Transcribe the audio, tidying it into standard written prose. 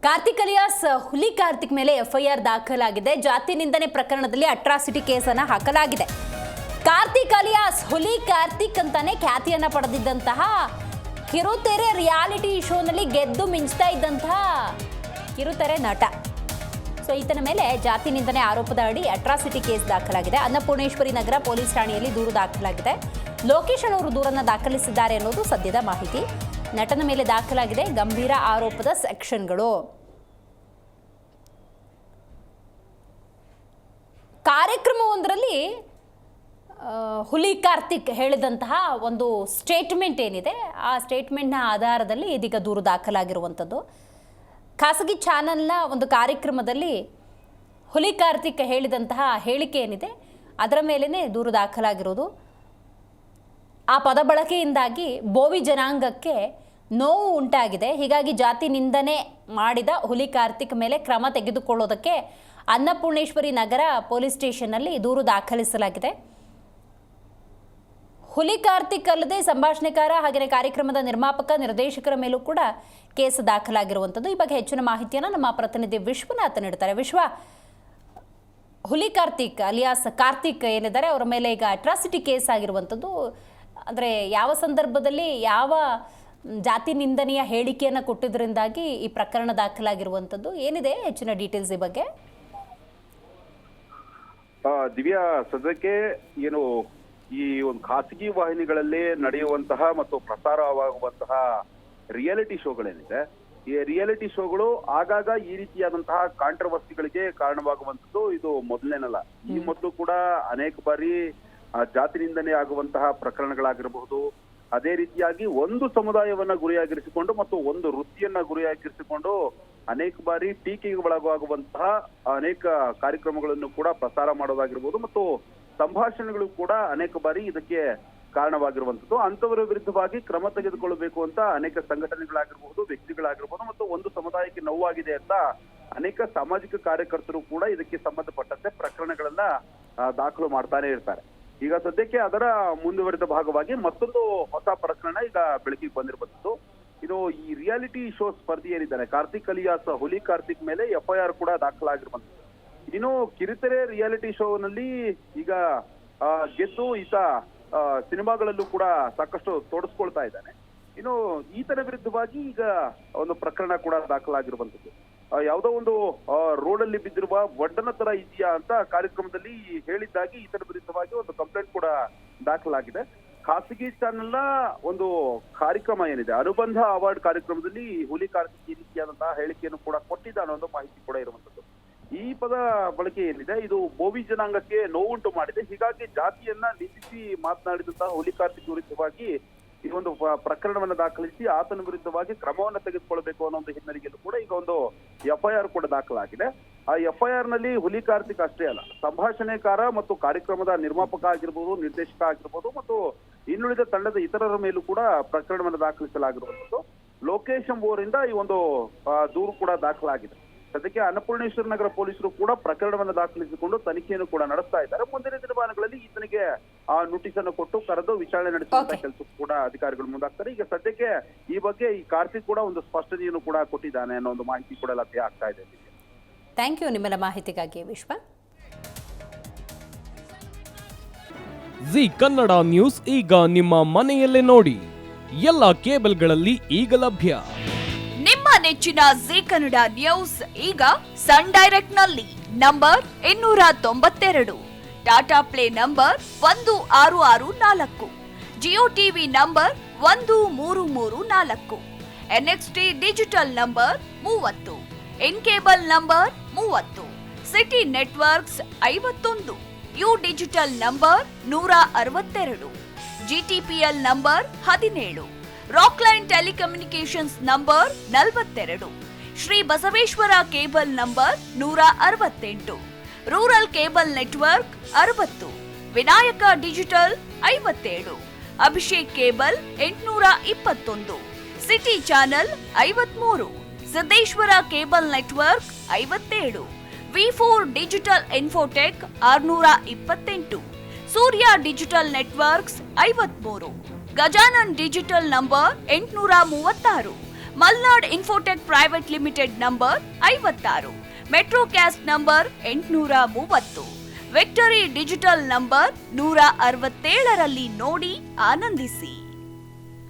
Karthik alias ಹುಲಿ ಕಾರ್ತಿಕ್ ಮೇಲೆ FIR ದಾಖಲಾಗಿದೆ. ಜಾತಿ ನಿಂದನೆ ಪ್ರಕರಣದಲ್ಲಿ ಅಟ್ರಾಸಿಟಿ ಕೇಸನ್ನು ಹಾಕಲಾಗಿದೆ. ಕಾರ್ತಿಕ್ ಅಲಿಯಾಸ್ ಹುಲಿ ಕಾರ್ತಿಕ್ ಅಂತಾನೆ ಖ್ಯಾತಿಯನ್ನ ಪಡೆದಿದ್ದಂತಹ ಕಿರುತೆರೆ ರಿಯಾಲಿಟಿ ಶೋನಲ್ಲಿ ಗೆದ್ದು ಮಿಂಚ್ತಾ ಇದ್ದಂತಹ ಕಿರುತೆರೆ ನಟ. ಸೊ ಈತನ ಮೇಲೆ ಜಾತಿ ನಿಂದನೆ ಆರೋಪದ ಅಡಿ ಅಟ್ರಾಸಿಟಿ ಕೇಸ್ ದಾಖಲಾಗಿದೆ. ಅನ್ನಪೂರ್ಣೇಶ್ವರಿ ನಗರ ಪೊಲೀಸ್ ಠಾಣೆಯಲ್ಲಿ ದೂರು ದಾಖಲಾಗಿದೆ. ಲೋಕೇಶನ್ ಅವರು ದೂರನ್ನು ದಾಖಲಿಸಿದ್ದಾರೆ ಅನ್ನೋದು ಸದ್ಯದ ಮಾಹಿತಿ. ನಟನ ಮೇಲೆ ದಾಖಲಾಗಿದೆ ಗಂಭೀರ ಆರೋಪದ ಸೆಕ್ಷನ್ಗಳು. ಕಾರ್ಯಕ್ರಮವೊಂದರಲ್ಲಿ ಹುಲಿ ಕಾರ್ತಿಕ್ ಹೇಳಿದಂತಹ ಒಂದು ಸ್ಟೇಟ್ಮೆಂಟ್ ಏನಿದೆ, ಆ ಸ್ಟೇಟ್ಮೆಂಟ್ನ ಆಧಾರದಲ್ಲಿ ಇದೀಗ ದೂರು ದಾಖಲಾಗಿರುವಂಥದ್ದು. ಖಾಸಗಿ ಚಾನಲ್ನ ಒಂದು ಕಾರ್ಯಕ್ರಮದಲ್ಲಿ ಹುಲಿ ಕಾರ್ತಿಕ್ ಹೇಳಿದಂತಹ ಹೇಳಿಕೆ ಏನಿದೆ ಅದರ ಮೇಲೇ ದೂರು ದಾಖಲಾಗಿರೋದು. ಆ ಪದ ಬಳಕೆಯಿಂದಾಗಿ ಬೋವಿ ಜನಾಂಗಕ್ಕೆ ನೋವು ಉಂಟಾಗಿದೆ. ಹೀಗಾಗಿ ಜಾತಿ ನಿಂದನೆ ಮಾಡಿದ ಹುಲಿ ಕಾರ್ತಿಕ್ ಮೇಲೆ ಕ್ರಮ ತೆಗೆದುಕೊಳ್ಳೋದಕ್ಕೆ ಅನ್ನಪೂರ್ಣೇಶ್ವರಿ ನಗರ ಪೊಲೀಸ್ ಸ್ಟೇಷನ್ನಲ್ಲಿ ದೂರು ದಾಖಲಿಸಲಾಗಿದೆ. ಹುಲಿ ಕಾರ್ತಿಕ್ ಅಲ್ಲದೆ ಸಂಭಾಷಣೆಕಾರ ಹಾಗೆಯೇ ಕಾರ್ಯಕ್ರಮದ ನಿರ್ಮಾಪಕ ನಿರ್ದೇಶಕರ ಮೇಲೂ ಕೂಡ ಕೇಸ್ ದಾಖಲಾಗಿರುವಂಥದ್ದು. ಈ ಬಗ್ಗೆ ಹೆಚ್ಚಿನ ಮಾಹಿತಿಯನ್ನು ನಮ್ಮ ಪ್ರತಿನಿಧಿ ವಿಶ್ವನಾಥ್ ನೀಡ್ತಾರೆ. ವಿಶ್ವ, ಹುಲಿ ಕಾರ್ತಿಕ್ ಅಲಿಯಾಸ್ ಕಾರ್ತಿಕ್ ಏನಿದ್ದಾರೆ ಅವರ ಮೇಲೆ ಈಗ ಅಟ್ರಾಸಿಟಿ ಕೇಸ್ ಆಗಿರುವಂಥದ್ದು. ಅಂದರೆ ಯಾವ ಸಂದರ್ಭದಲ್ಲಿ ಯಾವ ಜಾತಿ ನಿಂದನೆಯ ಹೇಳಿಕೆಯನ್ನು ಕೊಟ್ಟಿದ್ದರಿಂದಾಗಿ ಈ ಪ್ರಕರಣ ದಾಖಲಾಗಿರುವಂಥದ್ದು, ಏನಿದೆ ಹೆಚ್ಚಿನ ಡೀಟೇಲ್ಸ್ ಈ ಬಗ್ಗೆ? ದಿವ್ಯಾ, ಸದ್ಯಕ್ಕೆ ಏನು ಈ ಒಂದು ಖಾಸಗಿ ವಾಹಿನಿಗಳಲ್ಲಿ ನಡೆಯುವಂತಹ ಮತ್ತು ಪ್ರಸಾರವಾಗುವಂತಹ ರಿಯಾಲಿಟಿ ಶೋಗಳೇನಿದೆ, ಈ ರಿಯಾಲಿಟಿ ಶೋಗಳು ಆಗಾಗ ಈ ರೀತಿಯಾದಂತಹ ಕಾಂಟ್ರವರ್ಸಿಗಳಿಗೆ ಕಾರಣವಾಗುವಂಥದ್ದು ಇದು ಮೊದಲೇನಲ್ಲ. ಈ ಮೊದಲು ಕೂಡ ಅನೇಕ ಬಾರಿ ಜಾತಿ ನಿಂದನೆ ಆಗುವಂತಹ ಪ್ರಕರಣಗಳಾಗಿರಬಹುದು. ಅದೇ ರೀತಿಯಾಗಿ ಒಂದು ಸಮುದಾಯವನ್ನ ಗುರಿಯಾಗಿರಿಸಿಕೊಂಡು ಮತ್ತು ಒಂದು ವೃತ್ತಿಯನ್ನ ಗುರಿಯಾಗಿರಿಸಿಕೊಂಡು ಅನೇಕ ಬಾರಿ ಟೀಕೆಗೆ ಒಳಗಾಗುವಂತಹ ಅನೇಕ ಕಾರ್ಯಕ್ರಮಗಳನ್ನು ಕೂಡ ಪ್ರಸಾರ ಮಾಡೋದಾಗಿರ್ಬೋದು ಮತ್ತು ಸಂಭಾಷಣೆಗಳು ಕೂಡ ಅನೇಕ ಬಾರಿ ಇದಕ್ಕೆ ಕಾರಣವಾಗಿರುವಂಥದ್ದು. ಅಂತವರ ವಿರುದ್ಧವಾಗಿ ಕ್ರಮ ತೆಗೆದುಕೊಳ್ಳಬೇಕು ಅಂತ ಅನೇಕ ಸಂಘಟನೆಗಳಾಗಿರ್ಬಹುದು, ವ್ಯಕ್ತಿಗಳಾಗಿರ್ಬಹುದು ಮತ್ತು ಒಂದು ಸಮುದಾಯಕ್ಕೆ ನೋವಾಗಿದೆ ಅಂತ ಅನೇಕ ಸಾಮಾಜಿಕ ಕಾರ್ಯಕರ್ತರು ಕೂಡ ಇದಕ್ಕೆ ಸಂಬಂಧಪಟ್ಟಂತೆ ಪ್ರಕರಣಗಳನ್ನ ದಾಖಲು ಮಾಡ್ತಾನೆ ಇರ್ತಾರೆ. ಈಗ ಸದ್ಯಕ್ಕೆ ಅದರ ಮುಂದುವರಿದ ಭಾಗವಾಗಿ ಮತ್ತೊಂದು ಹೊಸ ಪ್ರಕರಣ ಈಗ ಬೆಳಕಿಗೆ ಬಂದಿರುವಂಥದ್ದು. ಇದು ಈ ರಿಯಾಲಿಟಿ ಶೋ ಸ್ಪರ್ಧಿ ಏನಿದ್ದಾರೆ ಕಾರ್ತಿಕ್ ಅಲಿಯಾಸ್ ಹುಲಿ ಕಾರ್ತಿಕ್ ಮೇಲೆ ಎಫ್ಐಆರ್ ಕೂಡ ದಾಖಲಾಗಿರುವಂಥದ್ದು. ಇನ್ನು ಕಿರುತೆರೆ ರಿಯಾಲಿಟಿ ಶೋನಲ್ಲಿ ಈಗ ಗೆದ್ದು ಈತ ಸಿನಿಮಾಗಳಲ್ಲೂ ಕೂಡ ಸಾಕಷ್ಟು ತೊಡಸ್ಕೊಳ್ತಾ ಇದ್ದಾನೆ. ಇನ್ನು ಈತನ ವಿರುದ್ಧವಾಗಿ ಈಗ ಒಂದು ಪ್ರಕರಣ ಕೂಡ ದಾಖಲಾಗಿರುವಂಥದ್ದು. ಯಾವುದೋ ಒಂದು ರೋಡಲ್ಲಿ ಬಿದ್ದಿರುವ ಒಡ್ಡನ ತರ ಇದೆಯಾ ಅಂತ ಕಾರ್ಯಕ್ರಮದಲ್ಲಿ ಹೇಳಿದ್ದಾಗಿ ಈತನ ವಿರುದ್ಧವಾಗಿ ಒಂದು ಕಂಪ್ಲೇಂಟ್ ಕೂಡ ದಾಖಲಾಗಿದೆ. ಖಾಸಗಿ ಚಾನೆಲ್ನ ಒಂದು ಕಾರ್ಯಕ್ರಮ ಏನಿದೆ, ಅನುಬಂಧ ಅವಾರ್ಡ್ ಕಾರ್ಯಕ್ರಮದಲ್ಲಿ ಹುಲಿ ಕಾರ್ತಿಕ್ ಈ ರೀತಿಯಾದಂತಹ ಹೇಳಿಕೆಯನ್ನು ಕೂಡ ಕೊಟ್ಟಿದ್ದ ಅನ್ನೋ ಒಂದು ಮಾಹಿತಿ ಕೂಡ ಇರುವಂತದ್ದು. ಈ ಪದ ಬಳಕೆ ಏನಿದೆ ಇದು ಬೋವಿ ಜನಾಂಗಕ್ಕೆ ನೋವುಂಟು ಮಾಡಿದೆ. ಹೀಗಾಗಿ ಜಾತಿಯನ್ನ ನಿಂದಿಸಿ ಮಾತನಾಡಿದಂತಹ ಹುಲಿ ಕಾರ್ತಿಕ್ ವಿರುದ್ಧವಾಗಿ ಈ ಒಂದು ಪ್ರಕರಣವನ್ನ ದಾಖಲಿಸಿ ಆತನ ವಿರುದ್ಧವಾಗಿ ಕ್ರಮವನ್ನ ತೆಗೆದುಕೊಳ್ಬೇಕು ಅನ್ನೋ ಒಂದು ಹಿನ್ನೆಲೆಯಲ್ಲೂ ಕೂಡ ಈಗ ಒಂದು ಎಫ್ಐಆರ್ ಕೂಡ ದಾಖಲಾಗಿದೆ. ಆ ಎಫ್ಐಆರ್ ನಲ್ಲಿ ಹುಲಿ ಕಾರ್ತಿಕ್ ಅಷ್ಟೇ ಅಲ್ಲ, ಸಂಭಾಷಣೆಕಾರ ಮತ್ತು ಕಾರ್ಯಕ್ರಮದ ನಿರ್ಮಾಪಕ ಆಗಿರ್ಬೋದು, ನಿರ್ದೇಶಕ ಆಗಿರ್ಬೋದು ಮತ್ತು ಇನ್ನುಳಿದ ತಂಡದ ಇತರರ ಮೇಲೂ ಕೂಡ ಪ್ರಕರಣವನ್ನು ದಾಖಲಿಸಲಾಗಿರುವಂಥದ್ದು. ಲೋಕೇಶ್ ಎಂಬುವರಿಂದ ಈ ಒಂದು ದೂರು ಕೂಡ ದಾಖಲಾಗಿದೆ. ಸದ್ಯಕ್ಕೆ ಅನ್ನಪೂರ್ಣೇಶ್ವರ ನಗರ ಪೊಲೀಸರು ಕೂಡ ಪ್ರಕರಣವನ್ನು ದಾಖಲಿಸಿಕೊಂಡು ತನಿಖೆಯನ್ನು ಕೂಡ ನಡೆಸ್ತಾ ಇದ್ದಾರೆ. ಮುಂದಿನ ದಿನಮಾನಗಳಲ್ಲಿ ಈತನಿಗೆ ನೋಟಿಸ್ ಅನ್ನು ಕೊಟ್ಟು ಕರೆದು ವಿಚಾರಣೆ ನಡೆಸುವಂತ ಕೆಲಸ ಕೂಡ ಅಧಿಕಾರಿಗಳು ಮುಂದಾಗ್ತಾರೆ. ಈಗ ಸದ್ಯಕ್ಕೆ ಈ ಬಗ್ಗೆ ಈ ಕಾರ್ತಿಕ್ ಕೂಡ ಒಂದು ಸ್ಪಷ್ಟನೆಯನ್ನು ಕೂಡ ಕೊಟ್ಟಿದ್ದಾನೆ ಅನ್ನೋ ಒಂದು ಮಾಹಿತಿ ಕೂಡ ಲಭ್ಯ ಆಗ್ತಾ ಇದೆ. ಥ್ಯಾಂಕ್ ಯು ನಿಮ್ಮೆಲ್ಲ ಮಾಹಿತಿಗಾಗಿ ವಿಶ್ವ. ಜಿ ಕನ್ನಡ ನ್ಯೂಸ್ ಈಗ ನಿಮ್ಮ ಮನೆಯಲ್ಲೇ ನೋಡಿ, ಎಲ್ಲ ಕೇಬಲ್ಗಳಲ್ಲಿ ಈಗ ಲಭ್ಯ. ನಿಮ್ಮ ನೆಚ್ಚಿನ ಜಿ ಕನ್ನಡ ನ್ಯೂಸ್ ಈಗ ಸನ್ ಡೈರೆಕ್ಟ್ ನಲ್ಲಿ number 292, Tata Play number 1664, Jio TV number 1334, NXT digital number 30, in cable number 30, city networks 51, U digital number 162, GTPL number 17, Rockline telecommunications number 42, Shri Basaveshwara cable number 168, rural cable network 60, Vinayaka digital 57, Abhishek cable 821, city channel 53, Siddeshwara cable network 57, ವಿ4 digital infotech 628, Surya digital networks 53, Gajanan digital number 836, Malnad infotech private limited number 56, Metrocast number 830, victory digital number 167ರಲ್ಲಿ ನೋಡಿ ಆನಂದಿಸಿ.